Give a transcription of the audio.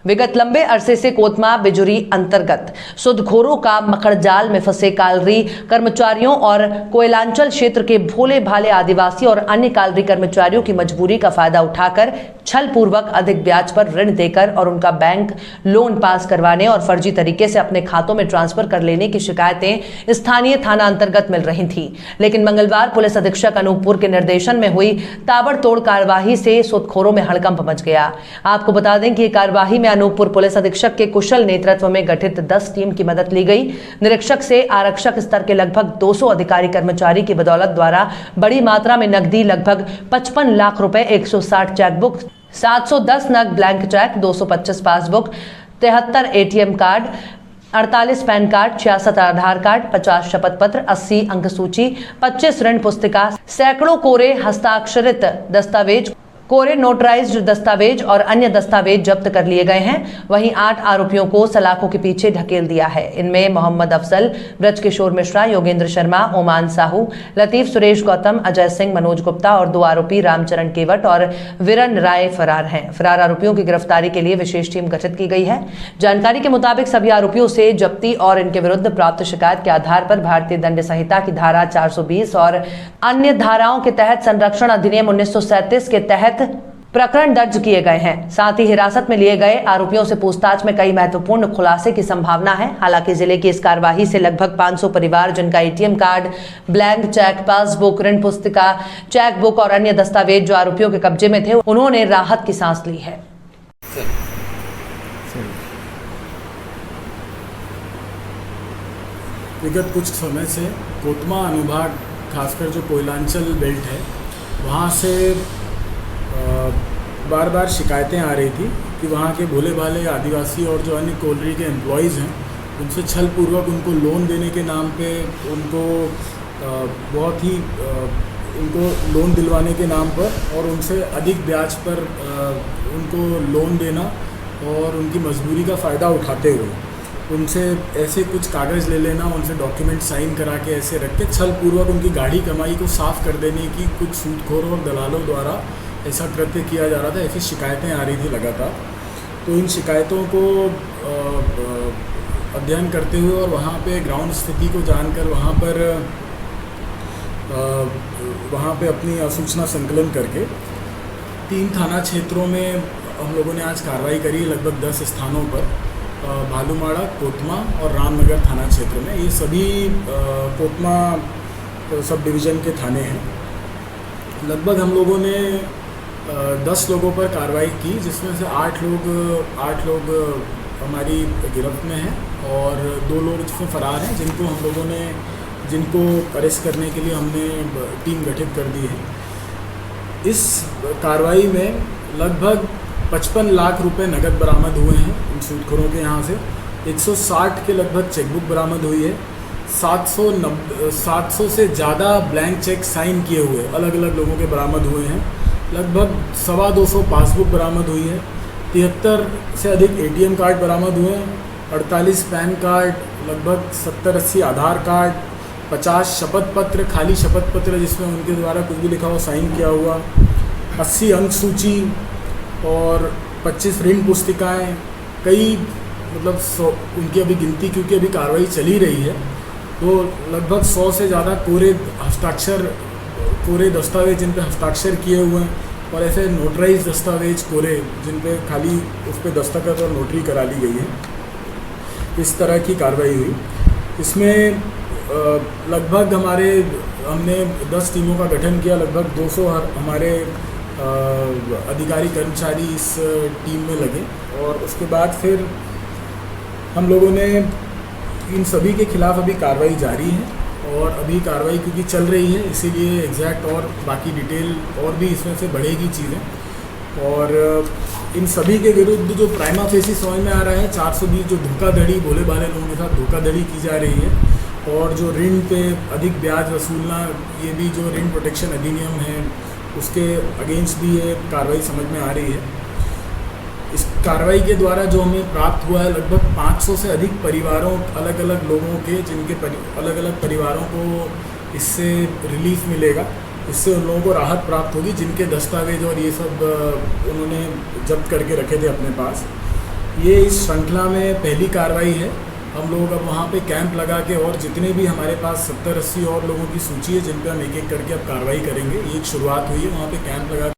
विगत लंबे अरसे से कोतमा बिजुरी अंतर्गत सुदखोरों का मकड़जाल में फंसे कालरी कर्मचारियों और कोयलांचल क्षेत्र के भोले भाले आदिवासी और अन्य कालरी कर्मचारियों की मजबूरी का फायदा उठाकर छल पूर्वक अधिक ब्याज पर ऋण देकर और उनका बैंक लोन पास करवाने और फर्जी तरीके से अपने खातों में ट्रांसफर कर लेने की शिकायतें स्थानीय थाना अंतर्गत मिल रही थी। लेकिन मंगलवार पुलिस अधीक्षक अनूपपुर के निर्देशन में हुई ताबड़तोड़ कार्यवाही से सुदखोरों में हड़कंप मच गया। आपको बता दें कि कार्यवाही में अनूपपुर पुलिस अधीक्षक के कुशल नेतृत्व में गठित 10 टीम की मदद ली गई। निरीक्षक से आरक्षक स्तर के लगभग 200 अधिकारी कर्मचारी की बदौलत द्वारा बड़ी मात्रा में नकदी लगभग 55 लाख रुपए, 160 चेकबुक, 710 नग blank cheque, 225 passbook, 73 ATM card, 48 pan card, 66 आधार कार्ड, 50 शपथ पत्र, 80 अंक सूची, 25 ऋण पुस्तिका, सैकड़ों कोरे हस्ताक्षरित दस्तावेज, कोरे नोटराइज्ड दस्तावेज और अन्य दस्तावेज जब्त कर लिए गए हैं। वहीं 8 आरोपियों को सलाखों के पीछे ढकेल दिया है। इनमें मोहम्मद अफजल, ब्रजकिशोर मिश्रा, योगेंद्र शर्मा, ओमान साहू, लतीफ सुरेश गौतम, अजय सिंह, मनोज गुप्ता और 2 आरोपी रामचरण केवट और वीरन राय फरार हैं। फरार आरोपियों की गिरफ्तारी के लिए विशेष टीम गठित की गई है। जानकारी के मुताबिक सभी आरोपियों से जब्ती और इनके विरुद्ध प्राप्त शिकायत के आधार पर भारतीय दंड संहिता की धारा 420 और अन्य धाराओं के तहत संरक्षण अधिनियम 1937 के तहत प्रकरण दर्ज किए गए हैं। साथ ही हिरासत में लिए गए आरोपियों से पूछताछ में कई महत्वपूर्ण खुलासे की संभावना है। हालांकि जिले की इस कार्यवाही से लगभग 500 परिवार जिनका ATM card, blank cheque, passbook, ऋण पुस्तिका, चेक बुक और अन्य दस्तावेज जो आरोपियों के कब्जे में थे, उन्होंने राहत की सांस ली है। विगत कुछ समय से कोतमा अनुभाग, खासकर जो कोयलांचल बेल्ट है, वहाँ से बार बार शिकायतें आ रही थी कि वहाँ के भोले भाले आदिवासी और जो अन्य कोलरी के एम्प्लॉयज़ हैं, उनसे छल पूर्वक उनको लोन देने के नाम पे उनको उनको लोन दिलवाने के नाम पर और उनसे अधिक ब्याज पर उनको लोन देना और उनकी मजबूरी का फ़ायदा उठाते हुए उनसे ऐसे कुछ कागज़ ले लेना, उनसे डॉक्यूमेंट साइन करा के ऐसे रख के छल पूर्वक उनकी गाढ़ी कमाई को साफ़ कर देने की कुछ सूदखोरों और दलालों द्वारा ऐसा कृत्य किया जा रहा था। ऐसी शिकायतें आ रही थी लगातार। तो इन शिकायतों को अध्ययन करते हुए और वहाँ पे ग्राउंड स्थिति को जानकर वहाँ पे अपनी सूचना संकलन करके 3 थाना क्षेत्रों में हम लोगों ने आज कार्रवाई करी। लगभग 10 स्थानों पर भालूमाड़ा, कोतमा और रामनगर थाना क्षेत्र में। ये सभी कोतमा सब डिवीज़न के थाने हैं। लगभग हम लोगों ने 10 लोगों पर कार्रवाई की, जिसमें से 8 लोग हमारी गिरफ्त में हैं और 2 लोग इसमें फ़रार हैं, जिनको अरेस्ट करने के लिए हमने टीम गठित कर दी है। इस कार्रवाई में लगभग 55 लाख रुपए नकद बरामद हुए हैं इन सूदखोरों के यहाँ से। 160 के लगभग चेकबुक बरामद हुई है। 700 से ज़्यादा ब्लैंक चेक साइन किए हुए अलग अलग लोगों के बरामद हुए हैं। लगभग 225 पासबुक बरामद हुई है। 73 से अधिक एटीएम कार्ड बरामद हुए हैं। 48 पैन कार्ड, लगभग 70-80 आधार कार्ड, 50 शपथ पत्र, खाली शपथ पत्र जिसमें उनके द्वारा कुछ भी लिखा हुआ साइन किया हुआ, 80 अंक सूची और 25 ऋण पुस्तिकाएँ, कई मतलब 100 उनकी अभी गिनती, क्योंकि अभी कार्रवाई चली रही है, तो लगभग 100 से ज़्यादा कोरे दस्तावेज जिन पे हस्ताक्षर किए हुए हैं और ऐसे नोटराइज दस्तावेज कोरे जिन पे खाली उस पर दस्तखत और नोटरी करा ली गई है। इस तरह की कार्रवाई हुई। इसमें लगभग हमने 10 टीमों का गठन किया। लगभग 200 हमारे अधिकारी कर्मचारी इस टीम में लगे और उसके बाद फिर हम लोगों ने इन सभी के खिलाफ अभी कार्रवाई जारी है और अभी कार्रवाई क्योंकि चल रही है, इसीलिए एग्जैक्ट और बाकी डिटेल और भी इसमें से बढ़ेगी चीज़ें। और इन सभी के विरुद्ध जो प्राइमा फेसी समझ में आ रहा है, 420 जो धोखाधड़ी, भोले भाले लोगों के साथ धोखाधड़ी की जा रही है और जो ऋण पे अधिक ब्याज वसूलना, ये भी जो ऋण प्रोटेक्शन अधिनियम है उसके अगेंस्ट भी ये कार्रवाई समझ में आ रही है। इस कार्रवाई के द्वारा जो हमें प्राप्त हुआ है, लगभग 500 से अधिक परिवारों, अलग अलग लोगों के, जिनके अलग अलग परिवारों को इससे रिलीफ मिलेगा। इससे उन लोगों को राहत प्राप्त होगी जिनके दस्तावेज और ये सब उन्होंने जब्त करके रखे थे अपने पास। ये इस श्रृंखला में पहली कार्रवाई है। हम लोग अब वहाँ पे कैंप लगा के और जितने भी हमारे पास 70-80 और लोगों की सूची है जिन पे हम एक एक करके अब कार्रवाई करेंगे, ये एक शुरुआत हुई है। वहाँ पे कैंप लगा